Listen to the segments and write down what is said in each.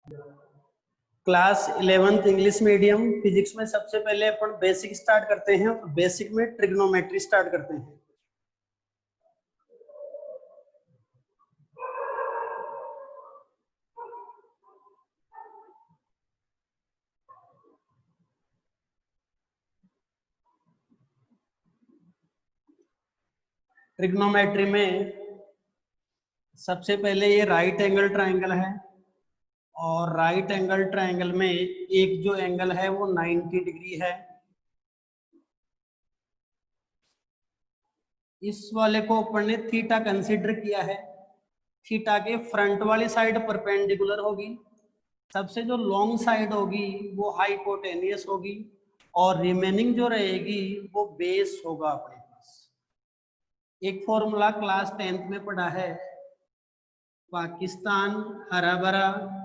Class 11th English medium physics में सबसे पहले अपन बेसिक स्टार्ट करते हैं और बेसिक में ट्रिग्नोमेट्री स्टार्ट करते हैं। ट्रिग्नोमेट्री में सबसे पहले ये राइट एंगल ट्रायंगल है और राइट एंगल ट्रायंगल में एक जो एंगल है वो 90 डिग्री है। इस वाले को अपन ने थीटा कंसीडर किया है। थीटा के फ्रंट वाली साइड परपेंडिकुलर होगी, सबसे जो लॉन्ग साइड होगी वो हाइपोटेनियस होगी और रिमेनिंग जो रहेगी वो बेस होगा। अपने पास एक फॉर्मूला क्लास 10th में पढ़ा है, पाकिस्तान हरा भरा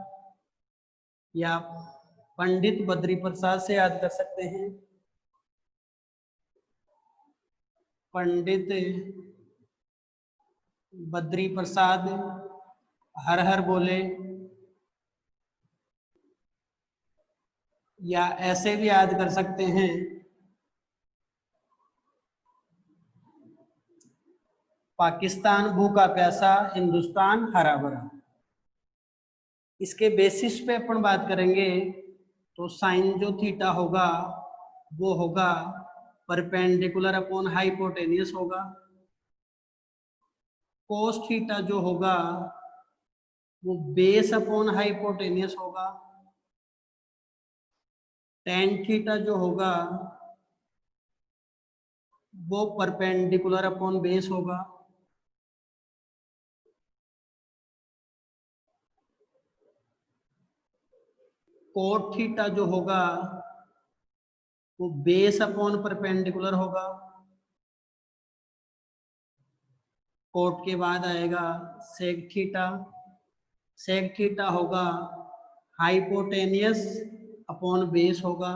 या पंडित बद्री प्रसाद से याद कर सकते हैं। पंडित बद्री प्रसाद हर हर बोले, या ऐसे भी याद कर सकते हैं पाकिस्तान भूखा प्यासा हिंदुस्तान हरा भरा। इसके बेसिस पे अपन बात करेंगे तो साइन जो थीटा होगा वो होगा परपेंडिकुलर अपॉन हाइपोटेनियस होगा। कोस थीटा जो होगा वो बेस अपॉन हाइपोटेनियस होगा। टेन थीटा जो होगा वो परपेंडिकुलर अपॉन बेस होगा। कोट थीटा जो होगा वो बेस अपॉन परपेंडिकुलर होगा। कोट के बाद आएगा सेक थीटा। सेक थीटा होगा हाइपोटेनियस अपॉन बेस होगा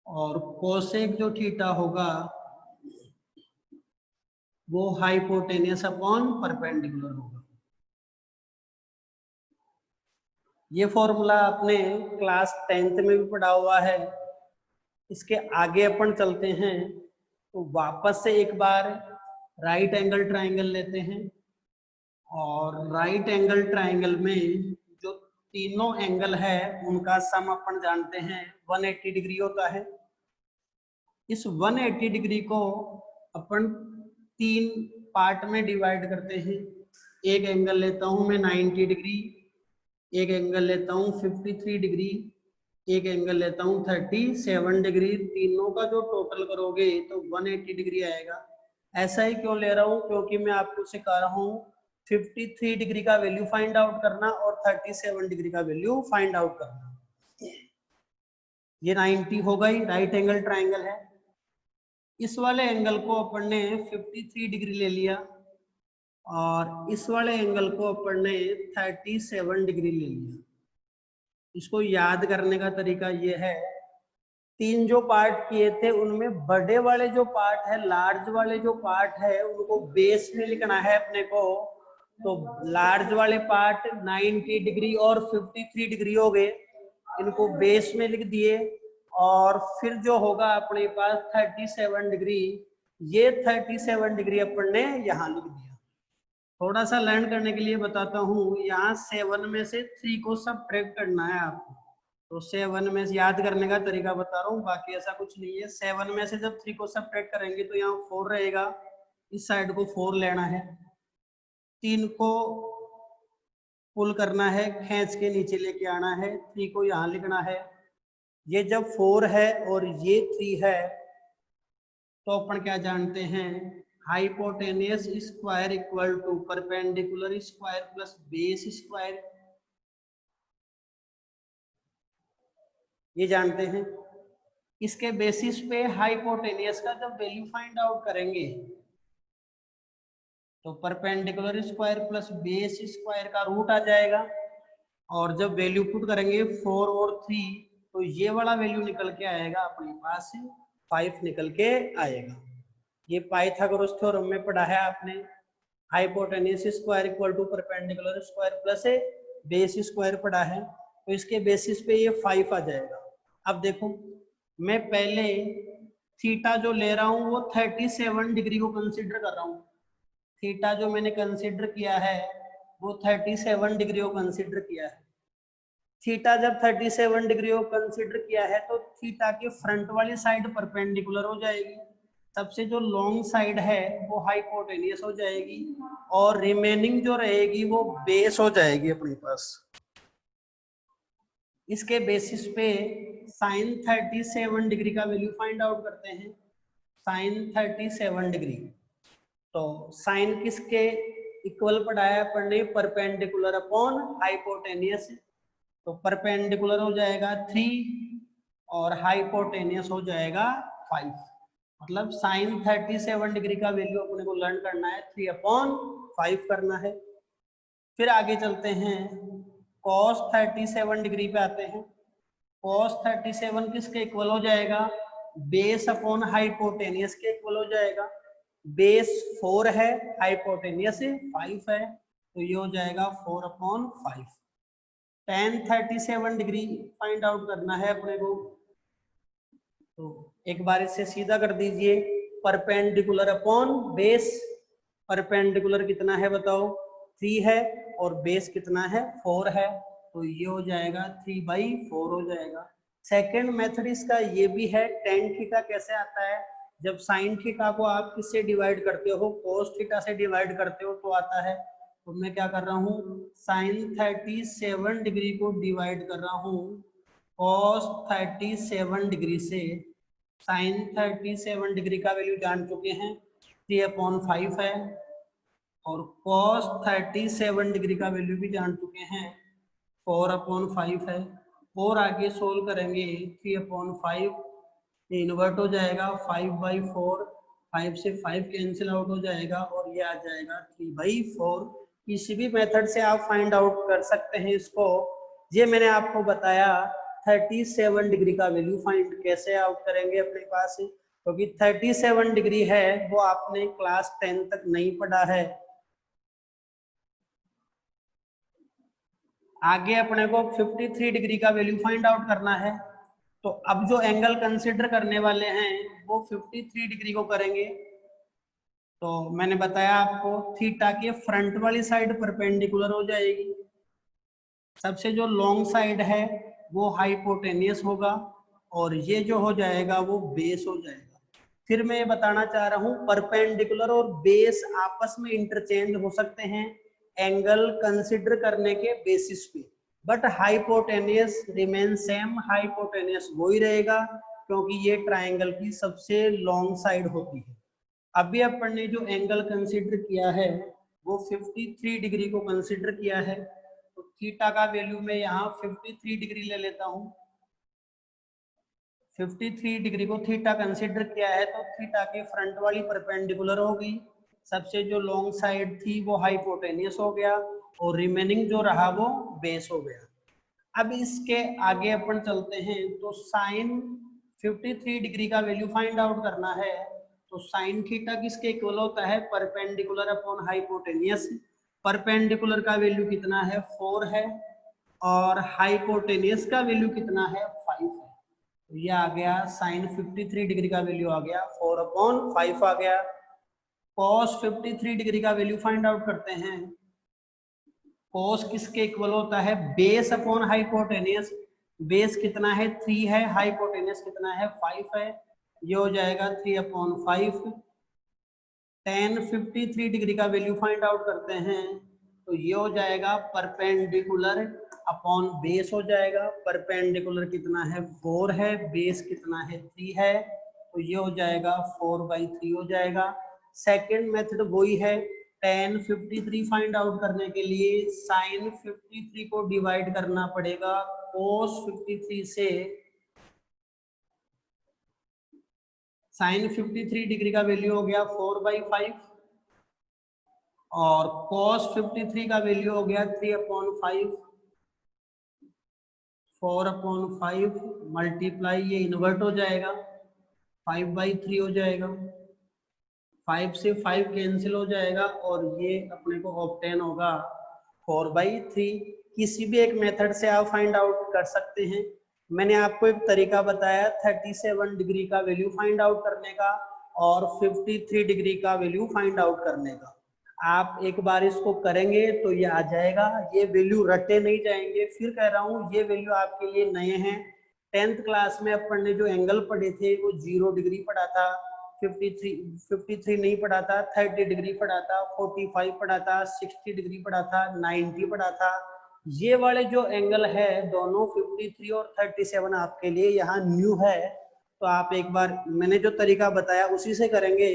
और कोसेक जो थीटा होगा वो हाइपोटेनियस अपॉन परपेंडिकुलर होगा। ये फॉर्मूला आपने क्लास 10th में भी पढ़ा हुआ है। इसके आगे अपन चलते हैं तो वापस से एक बार राइट एंगल ट्रायंगल लेते हैं और राइट एंगल ट्रायंगल में जो तीनों एंगल है उनका सम अपन जानते हैं 180 डिग्री होता है। इस 180 डिग्री को अपन तीन पार्ट में डिवाइड करते हैं। एक एंगल लेता हूं मैं 90 डिग्री, एक एंगल लेता हूं 53 डिग्री, एक एंगल लेता हूं 37 डिग्री। तीनों का जो टोटल करोगे तो 180 डिग्री आएगा। ऐसा ही क्यों ले रहा हूं, क्योंकि मैं आपको सिखा रहा हूं 53 डिग्री का वैल्यू फाइंड आउट करना और 37 डिग्री का वैल्यू फाइंड आउट करना। ये 90 हो गई, राइट एंगल ट्रायंगल है। इस वाले एंगल को अपन ने 53 डिग्री ले लिया और इस वाले एंगल को अपन ने 37 डिग्री ले लिया। इसको याद करने का तरीका ये है, तीन जो पार्ट किए थे उनमें बड़े वाले जो पार्ट है, लार्ज वाले जो पार्ट है उनको बेस में लिखना है अपने को। तो लार्ज वाले पार्ट 90 डिग्री और 53 डिग्री हो गए, इनको बेस में लिख दिए और फिर जो होगा अपने पास 37 डिग्री, ये 37 डिग्री अपन ने यहाँ लिख दिया। थोड़ा सा लर्न करने के लिए बताता हूँ, यहाँ 7 में से 3 को सबट्रैक्ट करना है आपको। तो 7 में से याद करने का तरीका बता रहा हूँ, बाकी ऐसा कुछ नहीं है। 7 में से जब 3 को सबट्रैक्ट करेंगे तो यहाँ 4 रहेगा, इस साइड को 4 लेना है। 3 को पुल करना है, खींच के नीचे लेके आना है, 3 को यहाँ लिखना है। ये जब 4 है और ये 3 है तो अपन क्या जानते हैं, hypotenuse square equal to perpendicular square plus base square, ये जानते हैं। इसके बेसिस पे हाइपोटेनियस का जब वैल्यू फाइंड आउट करेंगे तो perpendicular square plus base square का रूट आ जाएगा और जब वैल्यू पुट करेंगे 4 और 3 तो ये वाला वैल्यू निकल के आएगा अपने पास 5 निकल के आएगा। ये पाइथागोरस थ्योरम में पढ़ा है आपने। Hypotenuse square equal to perpendicular square plus a base square पड़ा है, तो इसके बेसिस पे ये 5 आ जाएगा। अब देखो मैं पहले थीटा जो ले रहा हूँ वो 37 डिग्री को कंसिडर कर रहा हूँ। थीटा जो मैंने कंसिडर किया है वो 37 डिग्री को कंसिडर किया है। थीटा जब 37 डिग्री को कंसिडर किया है तो थीटा की फ्रंट वाली साइड परपेंडिकुलर हो जाएगी, सबसे जो लॉन्ग साइड है वो हाइपोटेनियस हो जाएगी, और रिमेनिंग जो रहेगी वो बेस हो जाएगी अपने पास। इसके बेसिस पे साइन 37 डिग्री का वैल्यू फाइंड आउट करते हैं। साइन 37 डिग्री, तो साइन किसके इक्वल पढ़ाया अपन ने, परपेंडिकुलर अपॉन हाइपोटेनियस, तो परपेंडिकुलर हो जाएगा 3 और हाइपोटेनियस हो जाएगा 5। मतलब साइन 37 डिग्री का वैल्यू अपने को लर्न करना है 3/5 करना है। फिर आगे चलते हैं, cos 37 डिग्री पे आते हैं। cos 37 किसके इक्वल हो जाएगा, बेस अपॉन हाइपोटेनियस के इक्वल हो जाएगा। बेस 4 है, हाइपोटेनियस 5 है, तो ये हो जाएगा 4/5। tan 37 डिग्री फाइंड आउट करना है अपने को, तो एक बार इसे सीधा कर दीजिए, परपेंडिकुलर अपॉन बेस। परपेंडिकुलर कितना है बताओ, 3 है, और बेस कितना है, 4 है, तो ये हो जाएगा 3/4 हो जाएगा। सेकेंड मेथड इसका ये भी है, tan थीटा कैसे आता है, जब साइन थीटा को आप किससे डिवाइड करते हो, cos थीटा से डिवाइड करते हो तो आता है। तो मैं क्या कर रहा हूँ, साइन 37 डिग्री को डिवाइड कर रहा हूँ cos 37 डिग्री से। साइन 37 डिग्री का वैल्यू जान चुके हैं 3/5 है, और cos 37 डिग्री का वैल्यू भी जान चुके हैं 4/5 है। और आगे सोल्व करेंगे 3/5, ये इन्वर्ट हो जाएगा 5/4, 5 से 5 कैंसिल आउट हो जाएगा और ये आ जाएगा 3/4। किसी भी मेथड से आप फाइंड आउट कर सकते हैं इसको। ये मैंने आपको बताया 37 डिग्री का वैल्यू फाइंड कैसे आउट करेंगे अपने पास, क्योंकि 37 डिग्री है वो आपने क्लास 10 तक नहीं पढ़ा है। आगे अपने को 53 डिग्री का वैल्यू फाइंड आउट करना है, तो अब जो एंगल कंसिडर करने वाले हैं वो 53 डिग्री को करेंगे। तो मैंने बताया आपको थीटा के फ्रंट वाली साइड परपेंडिकुलर हो जाएगी, सबसे जो लॉन्ग साइड है वो हाइपोटेनियस होगा, और ये जो हो जाएगा वो बेस हो जाएगा। फिर मैं ये बताना चाह रहा हूँ परपेंडिकुलर और बेस आपस में इंटरचेंज हो सकते हैं एंगल कंसिडर करने के बेसिस पे, but hypotenuse remain same, hypotenuse वही रहेगा क्योंकि ये ट्राइंगल की सबसे लॉन्ग साइड होती है। अभी अपन ने जो एंगल कंसिडर किया है वो 53 डिग्री को कंसिडर किया है, तो थीटा का वैल्यू मैं यहाँ 53 डिग्री ले लेता हूँ। 53 डिग्री को थीटा कंसिडर किया है तो थीटा के फ्रंट वाली परपेंडिकुलर होगी, सबसे जो लॉन्ग साइड थी वो हाइपोटेनियस हो गया, और रिमेनिंग जो रहा वो बेस हो गया। अब इसके आगे अपन चलते हैं, तो साइन 53 डिग्री का वैल्यू फाइंड आउट करना है, तो साइन थीटा किसके इक्वल होता है, परपेंडिकुलर अपॉन हाइपोटेनियस। परपेंडिकुलर का वैल्यू कितना है, 4 है, और हाइपोटेनियस का वैल्यू कितना है, 5 है। तो ये आ गया साइन 53 डिग्री का वैल्यू आ गया 4/5 आ गया। cos 53 डिग्री का वैल्यू फाइंड आउट करते हैं। cos किसके इक्वल होता है, बेस अपॉन हाइपोटेनियस। बेस कितना है, 3 है, हाइपोटेनियस कितना है, 5 है, ये हो जाएगा 3/5। tan 53 डिग्री का वैल्यू फाइंड आउट करते हैं, तो ये हो जाएगा परपेंडिकुलर अपॉन बेस हो जाएगा। परपेंडिकुलर कितना है, 4 है, बेस कितना है, 3 है, तो ये हो जाएगा 4/3 हो जाएगा। सेकेंड मेथड वही है, tan 53 फाइंड आउट करने के लिए sin 53 को डिवाइड करना पड़ेगा cos 53 से। sin 53 डिग्री का वैल्यू हो गया 4/5, और cos 53 का वैल्यू हो गया 3/5। 4/5 मल्टीप्लाई, ये इन्वर्ट हो जाएगा 5/3 हो जाएगा। 5 से 5 कैंसिल हो जाएगा और ये अपने को ऑब्टेन होगा 4/3। किसी भी एक मेथड से आप फाइंड आउट कर सकते हैं। मैंने आपको एक तरीका बताया 37 डिग्री का वैल्यू फाइंड आउट करने का और 53 डिग्री का वैल्यू फाइंड आउट करने का। आप एक बार इसको करेंगे तो ये आ जाएगा, ये वैल्यू रटे नहीं जाएंगे। फिर कह रहा हूँ ये वैल्यू आपके लिए नए हैं। 10th क्लास में अपन ने जो एंगल पढ़े थे वो 0 डिग्री पढ़ा था, 53 नहीं पढ़ा था, 30 डिग्री पढ़ा था, 45 पढ़ा था, 60 डिग्री पढ़ा था, 90 पढ़ा था। ये वाले जो एंगल है दोनों 53 और 37 आपके लिए यहाँ न्यू है। तो आप एक बार मैंने जो तरीका बताया उसी से करेंगे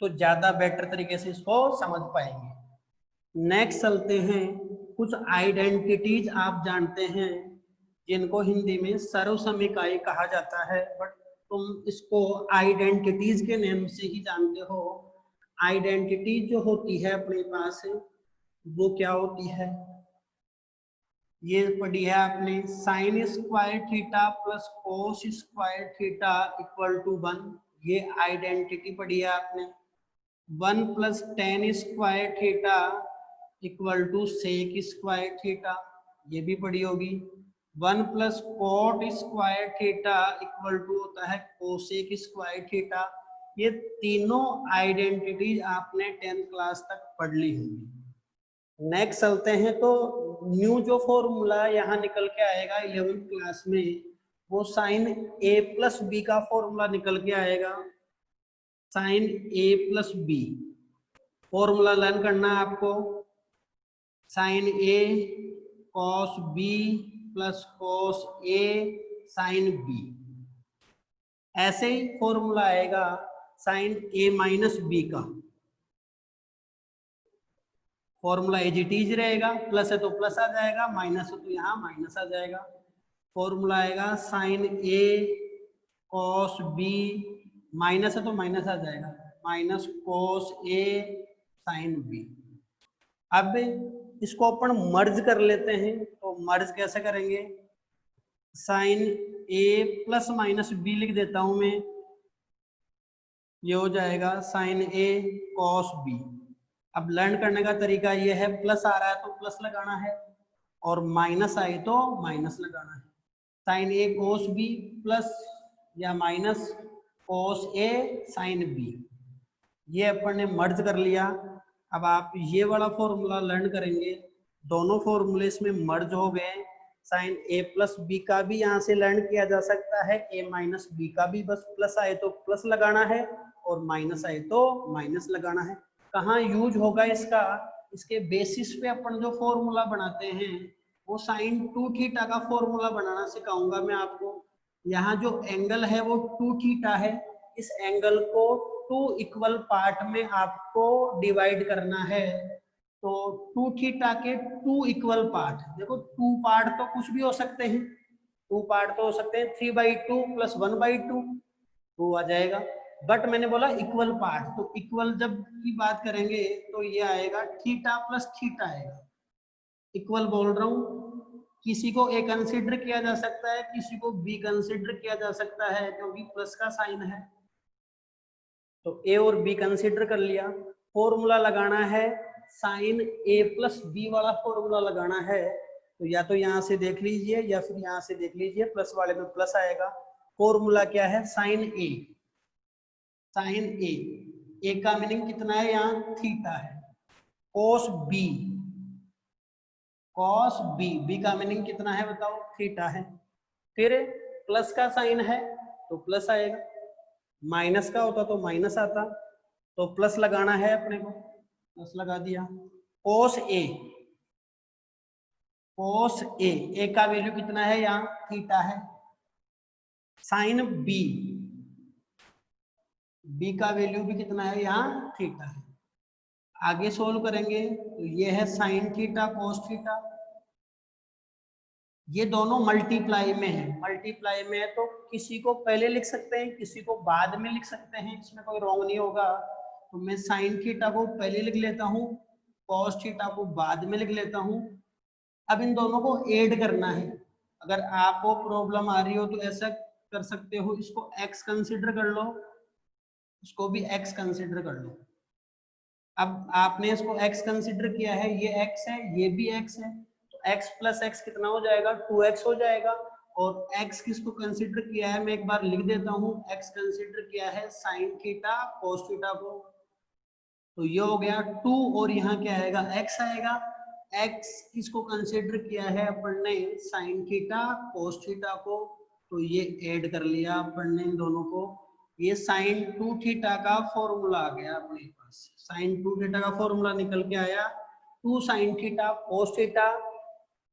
तो ज्यादा बेटर तरीके से इसको समझ पाएंगे। नेक्स्ट चलते हैं, कुछ आइडेंटिटीज आप जानते हैं जिनको हिंदी में सर्वसमयिकाएं कहा जाता है, बट तुम इसको आइडेंटिटीज के नाम से ही जानते हो। आइडेंटिटी जो होती है अपने पास वो क्या होती है, ये पढ़ी है आपने, sine square theta plus cos square theta equal to 1। ये आइडेंटिटी पढ़ी है आपने। 1 plus tan square theta equal to sec square theta, ये भी पढ़ी होगी। 1 plus cot square theta equal to होता है कोसेक स्क्वायर थीटा। ये तीनों आइडेंटिटीज आपने 10th क्लास तक पढ़ ली होंगी। नेक्स्ट चलते हैं, तो न्यू जो फॉर्मूला यहाँ निकल के आएगा 11th क्लास में वो साइन ए प्लस बी का फॉर्मूला निकल के आएगा। साइन ए प्लस बी फॉर्मूला लर्न करना है आपको। Sign A cos B plus cos A sine B, ऐसे ही फॉर्मूला आएगा साइन ए माइनस बी का। फॉर्मूला एज इट इज रहेगा, प्लस है तो प्लस आ जाएगा, माइनस है तो यहाँ माइनस आ जाएगा। फॉर्मूला आएगा साइन ए कॉस बी, माइनस है तो माइनस आ जाएगा, minus cos A sine B. अब इसको अपन मर्ज कर लेते हैं, तो मर्ज कैसे करेंगे, साइन ए प्लस माइनस बी लिख देता हूं मैं, ये हो जाएगा साइन ए कॉस बी। अब लर्न करने का तरीका ये है, प्लस आ रहा है तो प्लस लगाना है और माइनस आए तो माइनस लगाना है। साइन ए कोस बी प्लस या माइनस कोस ए साइन बी, ये अपन ने मर्ज कर लिया। अब आप ये वाला फॉर्मूला लर्न करेंगे, दोनों फॉर्मूले इसमें मर्ज हो गए। साइन ए प्लस बी का भी यहाँ से लर्न किया जा सकता है, ए माइनस बी का भी, बस प्लस आए तो प्लस लगाना है और माइनस आए तो माइनस लगाना है। कहाँ यूज होगा इसका, इसके बेसिस पे अपन जो फॉर्मूला बनाते हैं वो साइन 2 थीटा का फॉर्मूला बनाना सिखाऊंगा मैं आपको। यहाँ जो एंगल है वो 2 थीटा है, इस एंगल को 2 इक्वल पार्ट में आपको डिवाइड करना है। तो 2 थीटा के 2 इक्वल पार्ट, देखो 2 पार्ट तो कुछ भी हो सकते हैं, 2 पार्ट तो हो सकते हैं 3/2 प्लस 1/2, 2 आ जाएगा। बट मैंने बोला इक्वल पार्ट, तो इक्वल जब की बात करेंगे तो ये आएगा थीटा प्लस थीटा आएगा। इक्वल बोल रहा हूँ, किसी को ए कंसिडर किया जा सकता है, किसी को बी कंसिडर किया जा सकता है क्योंकि प्लस का साइन है। तो ए और बी कंसिडर कर लिया। फॉर्मूला लगाना है साइन ए प्लस बी वाला फॉर्मूला लगाना है, तो या तो यहाँ से देख लीजिए या फिर यहाँ से देख लीजिए, प्लस वाले में प्लस आएगा। फॉर्मूला क्या है, साइन ए, साइन ए का मीनिंग कितना है, यहाँ थीटा है। Cos B, cos B, B का मीनिंग कितना है बताओ, थीटा है। फिर प्लस का साइन है तो प्लस आएगा, माइनस का होता तो माइनस आता, तो प्लस लगाना है अपने को, प्लस लगा दिया। कोस ए, कोस ए का वैल्यू कितना है, यहाँ थीटा है। साइन बी, बी का वैल्यू भी कितना है, यहाँ थीटा है। आगे सोल्व करेंगे तो ये है साइन थीटा कोस थीटा, ये दोनों मल्टीप्लाई में है, मल्टीप्लाई में है तो किसी को पहले लिख सकते हैं, किसी को बाद में लिख सकते हैं, इसमें कोई रॉन्ग नहीं होगा। तो मैं साइन थीटा को पहले लिख लेता हूँ, कॉस थीटा को बाद में लिख लेता हूँ। अब इन दोनों को ऐड करना है। अगर आपको प्रॉब्लम आ रही हो तो ऐसा कर सकते हो, इसको x कंसिडर कर लो, इसको भी x कंसिडर कर लो। अब आपने इसको x कंसिडर किया है, ये x है, ये भी x है, तो x प्लस x कितना हो जाएगा, 2x हो जाएगा। और x किसको कंसिडर किया है, मैं एक बार लिख देता हूँ, x कंसिडर किया है साइन थीटा कोस थीटा को, तो ये हो गया 2, और यहाँ क्या आएगा, x आएगा। x किसको कंसिडर किया है अपन ने, साइन थीटा कोस थीटा को, तो ये ऐड कर लिया अपन ने इन दोनों को। ये साइन 2 थीटा का फॉर्मूला आ गया अपने पास, साइन 2 थीटा का फॉर्मूला निकल के आया 2 साइन थीटा कोस थीटा,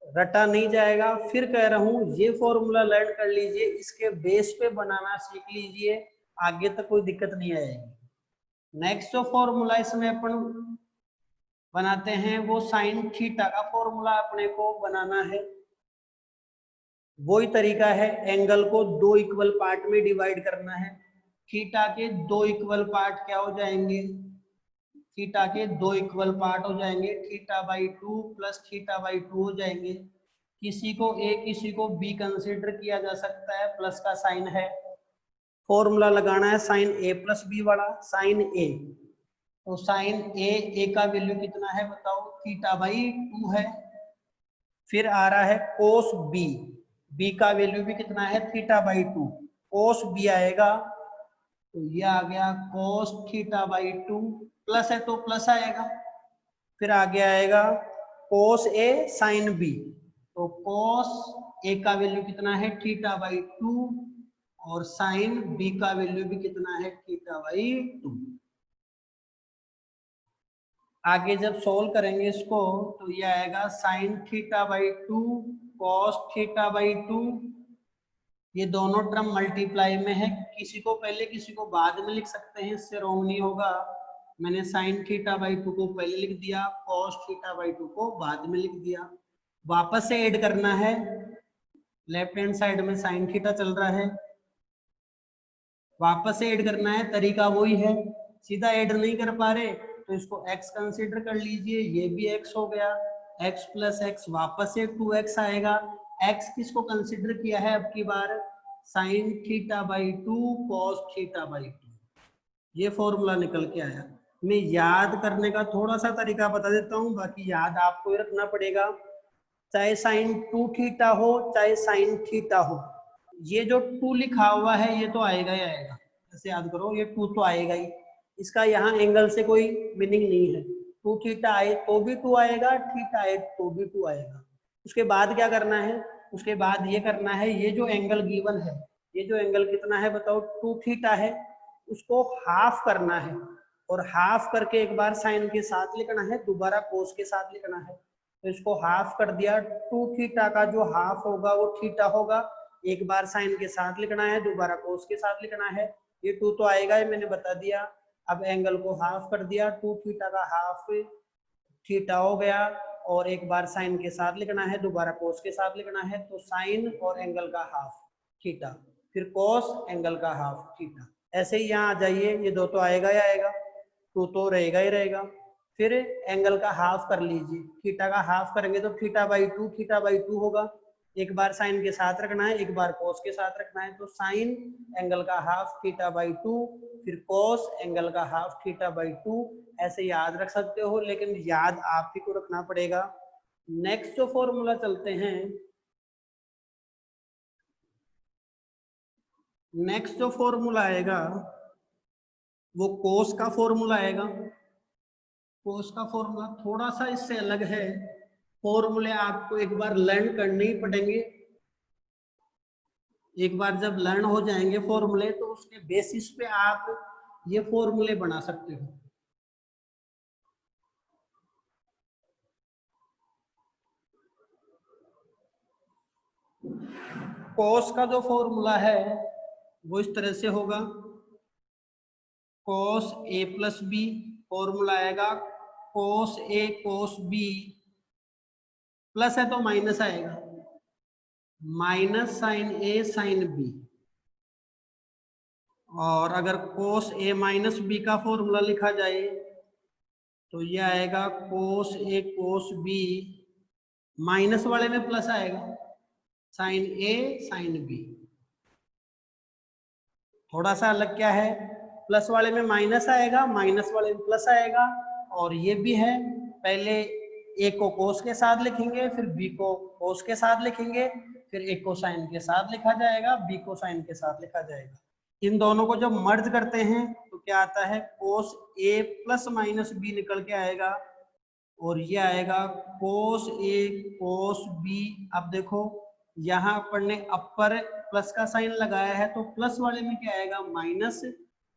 रटा नहीं जाएगा। फिर कह रहा हूं ये फॉर्मूला लर्न कर लीजिए, इसके बेस पे बनाना सीख लीजिए, आगे तक कोई दिक्कत नहीं आएगी। नेक्स्ट जो फॉर्मूला इसमें अपन बनाते हैं वो साइन थीटा का फॉर्मूला अपने को बनाना है। वही तरीका है, एंगल को 2 इक्वल पार्ट में डिवाइड करना है। थीटा के 2 इक्वल पार्ट क्या हो जाएंगे, थीटा के 2 इक्वल पार्ट हो जाएंगे, theta by 2 plus theta by 2 हो जाएंगे। किसी को ए किसी को बी कंसिडर किया जा सकता है, प्लस का साइन है, फॉर्मूला लगाना है साइन ए प्लस बी वाला, साइन ए, तो साइन ए का वैल्यू कितना है बताओ, थीटा बाई 2 है। फिर आ रहा है कोस बी, बी का वैल्यू भी कितना है, थीटा बाई 2, कोस बी आएगा, तो ये आ गया कोस थीटा बाई 2, प्लस है तो प्लस आएगा। फिर आगे आएगा कोस ए साइन बी, तो कोस ए का वैल्यू कितना है, थीटा बाई 2, और साइन बी का वैल्यू भी कितना है, थीटा बाई 2। आगे जब सोल्व करेंगे इसको तो ये आएगा sign theta by 2 cos theta by 2, ये दोनों टर्म मल्टीप्लाई में है, किसी को पहले किसी को बाद में लिख सकते हैं, इससे रॉन्ग नहीं होगा। मैंने साइन थीटा बाई 2 को पहले लिख दिया, कॉस थीटा बाई 2 को बाद में लिख दिया। वापस से ऐड करना है, लेफ्ट हैंड साइड में साइन थीटा चल रहा है, वापस से ऐड करना है, तरीका वही है, सीधा ऐड नहीं कर पा रहे तो इसको x कंसीडर कर लीजिए, ये भी x हो गया, x प्लस x वापस से 2x आएगा। x किसको कंसीडर किया है अब की बार, sine theta by 2 cos theta by 2, ये फॉर्मूला निकल के आया। मैं याद करने का थोड़ा सा तरीका बता देता हूँ, बाकी याद आपको ही रखना पड़ेगा, चाहे साइन 2 थीटा हो चाहे साइन थीटा हो, ये जो 2 लिखा हुआ है ये तो आएगा ही आएगा, ऐसे याद करो, ये 2 तो आएगा ही, इसका यहाँ एंगल से कोई मीनिंग नहीं है, 2 थीटा आए तो भी 2 आएगा, थीटा आए तो भी 2 आएगा। उसके बाद क्या करना है, उसके बाद ये करना है, ये जो एंगल गिवन है, ये जो एंगल कितना है बताओ, 2 थीटा है, उसको हाफ करना है, और हाफ करके एक बार साइन के साथ लिखना है, दोबारा कोस के साथ लिखना है, तो इसको हाफ कर दिया, 2 थीटा का जो हाफ होगा वो थीटा होगा, एक बार साइन के साथ लिखना है, दोबारा कोस के साथ लिखना है, ये 2 तो आएगा ही, मैंने बता दिया। अब एंगल को हाफ कर दिया, 2 थीटा का हाफ थीटा हो गया, और एक बार साइन के साथ लिखना है, दोबारा कोस के साथ लिखना है, तो साइन और एंगल का हाफ थीटा, फिर कोस एंगल का हाफ थीटा, ऐसे ही यहाँ आ जाइए, ये 2 तो आएगा ही आएगा, 2 तो रहेगा ही रहेगा। फिर एंगल का हाफ कर लीजिए, थीटा का हाफ करेंगे तो थीटा बाई 2, थीटा बाई 2 होगा, एक बार साइन के साथ रखना है, एक बार कोस के साथ रखना है, तो साइन एंगल का हाफ थीटा बाई 2, फिर कोस एंगल का हाफ थीटा बाई 2, ऐसे याद रख सकते हो, लेकिन याद आप ही को रखना पड़ेगा। नेक्स्ट जो फॉर्मूला चलते हैं, नेक्स्ट जो फॉर्मूला आएगा वो कोस का फॉर्मूला आएगा। कोस का फॉर्मूला थोड़ा सा इससे अलग है, फॉर्मूले आपको एक बार लर्न करने ही पड़ेंगे, एक बार जब लर्न हो जाएंगे फॉर्मूले तो उसके बेसिस पे आप ये फॉर्मूले बना सकते हो। कोस का जो फॉर्मूला है वो इस तरह से होगा, कोस ए प्लस बी, फॉर्मूला आएगा कोस ए कोस बी, प्लस है तो माइनस आएगा, माइनस साइन ए साइन बी, और अगर कोस ए माइनस बी का फॉर्मूला लिखा जाए तो ये आएगा कोस ए कोस बी, माइनस वाले में प्लस आएगा, साइन ए साइन बी। थोड़ा सा अलग क्या है, प्लस वाले में माइनस आएगा, माइनस वाले में प्लस आएगा, और ये भी है, पहले ए को कोस के साथ लिखेंगे, फिर बी को कोस के साथ लिखेंगे, फिर ए को साइन के साथ लिखा जाएगा, बी को साइन के साथ लिखा जाएगा। इन दोनों को जब मर्ज करते हैं तो क्या आता है, कोस ए प्लस माइनस बी निकल के आएगा, और ये आएगा कोस ए कोस बी। अब देखो यहाँ अपन ने अपर प्लस का साइन लगाया है, तो प्लस वाले में क्या आएगा, माइनस,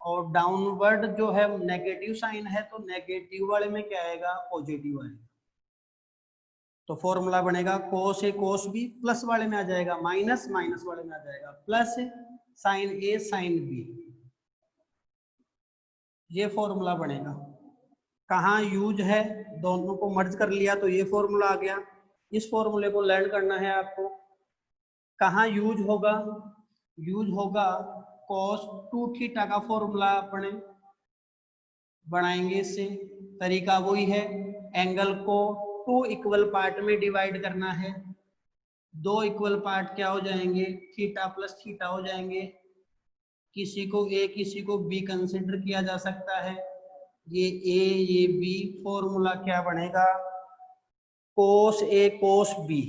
और डाउनवर्ड जो है नेगेटिव साइन है, तो नेगेटिव वाले में क्या आएगा, पॉजिटिव आएगा। तो फॉर्मूला बनेगा कोस ए कोस बी, प्लस वाले में आ जाएगा माइनस, माइनस वाले में आ जाएगा प्लस, साइन ए साइन बी, ये फॉर्मूला बनेगा। कहाँ यूज है, दोनों को मर्ज कर लिया तो ये फॉर्मूला आ गया। इस फॉर्मूले को लर्न करना है आपको। कहाँ यूज होगा, यूज होगा cos 2 थीटा का फॉर्मूला अपने बनाएंगे। इससे तरीका वही है, एंगल को 2 इक्वल पार्ट में डिवाइड करना है। 2 इक्वल पार्ट क्या हो जाएंगे, थीटा प्लस थीटा हो जाएंगे। किसी को ए किसी को बी कंसिडर किया जा सकता है, ये ए ये बी। फॉर्मूला क्या बनेगा, कोस ए कोस बी,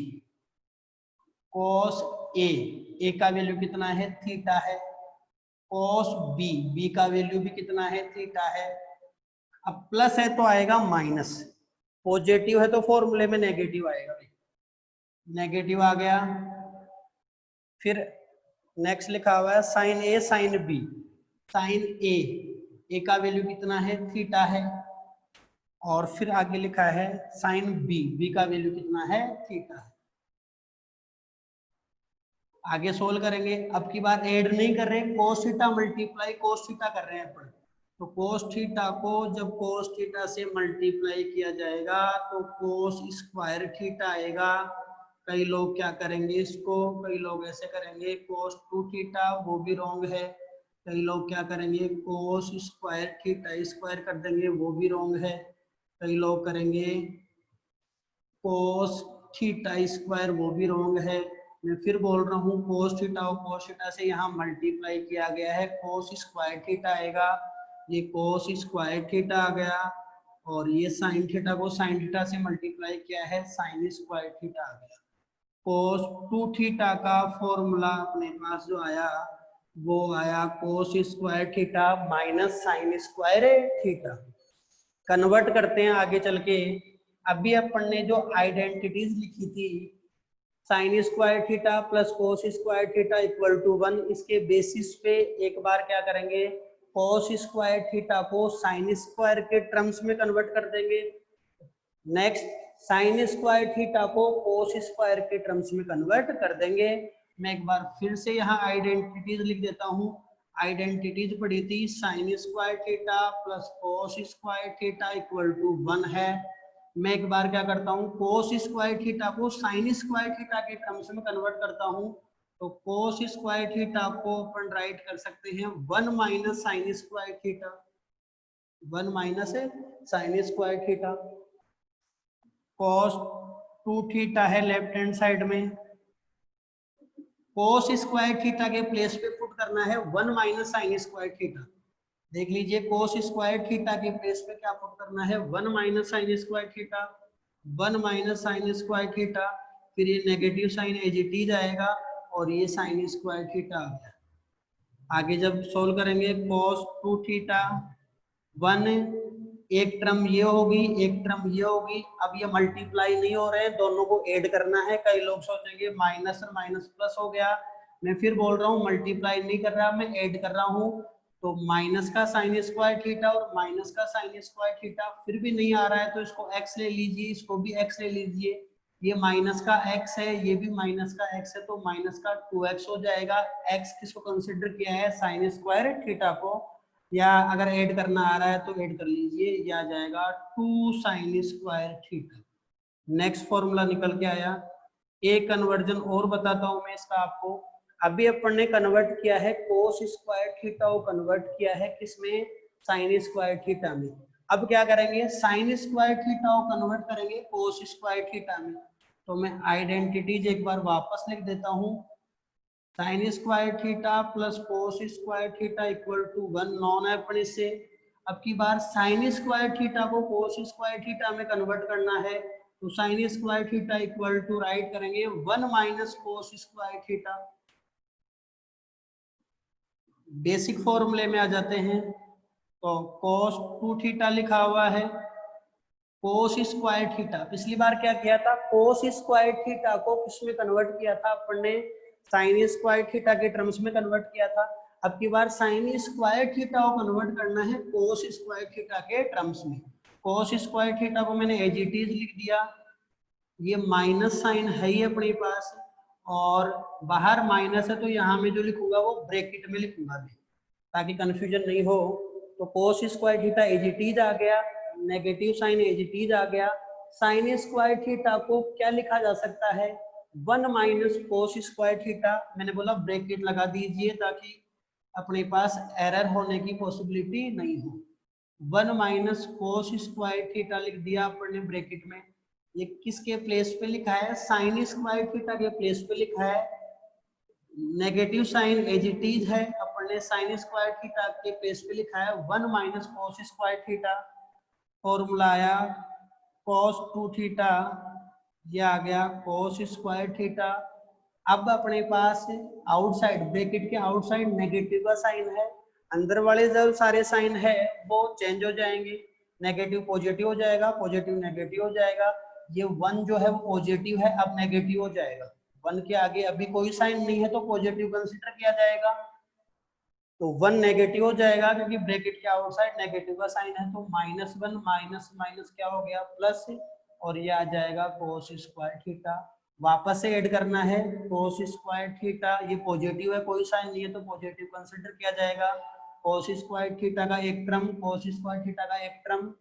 कोस ए का वैल्यू कितना है, थीटा है, कोस बी का वैल्यू भी कितना है, थीटा है। अब प्लस है तो आएगा माइनस, पॉजिटिव है तो फॉर्मूले में नेगेटिव आएगा, नेगेटिव आ गया। फिर नेक्स्ट लिखा हुआ है साइन ए साइन बी, साइन ए का वैल्यू कितना है, थीटा है, और फिर आगे लिखा है साइन बी का वैल्यू कितना है, थीटा है। आगे सोल्व करेंगे, अब की बार ऐड नहीं कर रहे, cos theta multiply cos theta कर रहे हैं अपन। तो कोस थीटा को जब कोस थीटा से मल्टीप्लाई किया जाएगा तो कोस स्क्वायर थीटा आएगा। कई लोग क्या करेंगे इसको, कई लोग ऐसे करेंगे कोस 2 थीटा, वो भी रॉन्ग है। कई लोग क्या करेंगे कोस स्क्वायर थीटा स्क्वायर कर देंगे, वो भी रॉन्ग है। कई लोग करेंगे कोस थीटा स्क्वायर, वो भी रॉन्ग है। मैं फिर बोल रहा हूँ, कोस थीटा और कोस थीटा से यहाँ मल्टीप्लाई किया गया है, कोस स्क्वायर थीटा आएगा, ये कोस स्क्वायर थीटा आ गया, और ये साइन थीटा को साइन थीटा से मल्टीप्लाई किया है, साइन स्क्वायर थीटा आ गया। कोस 2 थीटा का फॉर्मूला अपने पास जो आया वो आया कोस square theta minus sine square theta. Convert करते हैं आगे चल के। अभी अपन ने जो आइडेंटिटीज लिखी थी, sine square theta plus cos square theta equal to 1, इसके बेसिस पे एक बार क्या करेंगे, कोस स्क्वायर थीटा को साइन स्क्वायर के टर्म्स में कन्वर्ट कर देंगे। नेक्स्ट साइन स्क्वायर थीटा को कोस स्क्वायर के टर्म्स में कन्वर्ट कर देंगे। मैं एक बार फिर से यहाँ आइडेंटिटीज लिख देता हूँ। आइडेंटिटीज पढ़ी थी, sine square theta plus cos square theta equal to 1 है। मैं एक बार क्या करता हूँ, कोस स्क्वायर थीटा को साइन स्क्वायर थीटा के टर्म्स में कन्वर्ट करता हूँ। तो कोस स्क्वायर थीटा को अपन राइट कर सकते हैं 1 minus sine square theta, 1 minus sine square theta. cos 2 theta है लेफ्ट हैंड साइड में, cos स्क्वायर थीटा के प्लेस पे पुट करना है 1 माइनस साइन स्क्वायर थीटा। देख लीजिए cos स्क्वायर थीटा के प्लेस पे क्या पुट करना है, 1 minus sine square theta, 1 minus sine square theta, फिर ये negative sign as it is आएगा, और ये साइन स्क्वायर थीटा आ गया। आगे जब सोल्व करेंगे cos 2 थीटा 1, एक टर्म ये होगी एक टर्म ये होगी। अब ये मल्टीप्लाई नहीं हो रहे हैं, दोनों को ऐड करना है। कई लोग सोचेंगे माइनस और माइनस प्लस हो गया, मैं फिर बोल रहा हूँ मल्टीप्लाई नहीं कर रहा, मैं ऐड कर रहा हूँ। तो माइनस का साइन स्क्वायर थीटा और माइनस का साइन स्क्वायर थीटा, फिर भी नहीं आ रहा है तो इसको x ले लीजिए, इसको भी x ले लीजिए। ये माइनस का x है, ये भी माइनस का x है, तो माइनस का 2x हो जाएगा। x किसको कंसिडर किया है, साइन स्क्वायर थीटा को, या अगर ऐड करना आ रहा है तो ऐड कर लीजिए, ये आ जाएगा 2 sign square theta. Next formula निकल के आया। एक कन्वर्जन और बताता हूं मैं इसका आपको। अभी अपन ने कन्वर्ट किया है कोस स्क्वायर थीटा को कन्वर्ट किया है किसमें, साइन स्क्वायर थीटा में। अब क्या करेंगे, साइन स्क्वायर थीटा को कन्वर्ट करेंगे कोस स्क्वायर थीटा में। तो मैं आइडेंटिटीज एक बार वापस लिख देता हूं। Sine square theta plus cos square theta equal to 1 known है अपने से। अब की बार साइन स्क्वायर थीटा को कोस स्क्वायर थीटा में कन्वर्ट करना है, तो sine square theta equal to write करेंगे 1 minus cos square theta. Basic फॉर्मूले में आ जाते हैं, तो कोस 2 थीटा लिखा हुआ है, कोस स्क्वायर थीटा पिछली बार क्या किया था, कोस स्क्वायर थीटा को किसमें कन्वर्ट किया था अपन ने, साइन स्क्वायर थीटा के टर्म्स में कन्वर्ट किया था। अब की बार साइन स्क्वायर थीटा को कन्वर्ट करना है कोस स्क्वायर थीटा के टर्म्स में। कोस स्क्वायर थीटा को मैंने एज इट इज लिख दिया, ये माइनस साइन है ही अपने पास, और बाहर माइनस है तो यहाँ में जो लिखूंगा वो ब्रैकेट में लिखूंगा मैं, ताकि कंफ्यूजन नहीं हो। तो cos square theta as it is आ गया, negative sign as it is आ गया। साइन स्क्वायर थीटा को क्या लिखा जा सकता है, 1 माइनस कोस स्क्वायर थीटा। मैंने बोला ब्रैकेट लगा दीजिए ताकि अपने पास एरर होने की पॉसिबिलिटी नहीं हो। 1 माइनस कोस स्क्वायर थीटा लिख दिया अपन ने ब्रैकेट में। ये किसके प्लेस पे लिखा है, साइन स्क्वायर थीटा के प्लेस पे लिखा है। Negative sign as it is है, अपन ने साइन स्क्वायर थीटा के प्लेस पे लिखा है 1 minus cos square theta. Formula आया cos 2 थीटा, ये आ गया cos स्क्वायर थीटा। अब अपने पास आउटसाइड ब्रैकेट के आउटसाइड नेगेटिव का साइन है, अंदर वाले जो सारे साइन है वो चेंज हो जाएंगे, नेगेटिव पॉजिटिव हो जाएगा, पॉजिटिव नेगेटिव हो जाएगा। ये 1 जो है वो पॉजिटिव है, अब नेगेटिव हो जाएगा। 1 के आगे अभी कोई साइन नहीं है तो पॉजिटिव कंसीडर किया जाएगा, तो 1 नेगेटिव हो जाएगा क्योंकि ब्रैकेट के आउटसाइड नेगेटिव का साइन है। तो -1 माइनस माइनस क्या हो गया प्लस, और ये आ जाएगा cos स्क्वायर थीटा। वापस से ऐड करना है cos स्क्वायर थीटा, ये पॉजिटिव है कोई साइन नहीं है तो पॉजिटिव कंसीडर किया जाएगा। cos स्क्वायर थीटा का एक टर्म, cos स्क्वायर थीटा का एक टर्म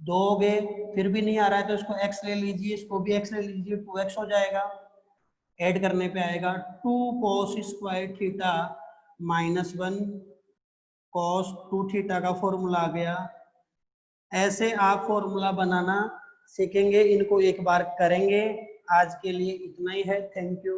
दोगे, फिर भी नहीं आ रहा है तो इसको x ले लीजिए, इसको भी x ले लीजिए, 2x हो जाएगा। ऐड करने पे आएगा 2 cos square theta -1 cos 2 theta का फॉर्मूला आ गया। ऐसे आप फॉर्मूला बनाना सीखेंगे, इनको एक बार करेंगे। आज के लिए इतना ही है, थैंक यू।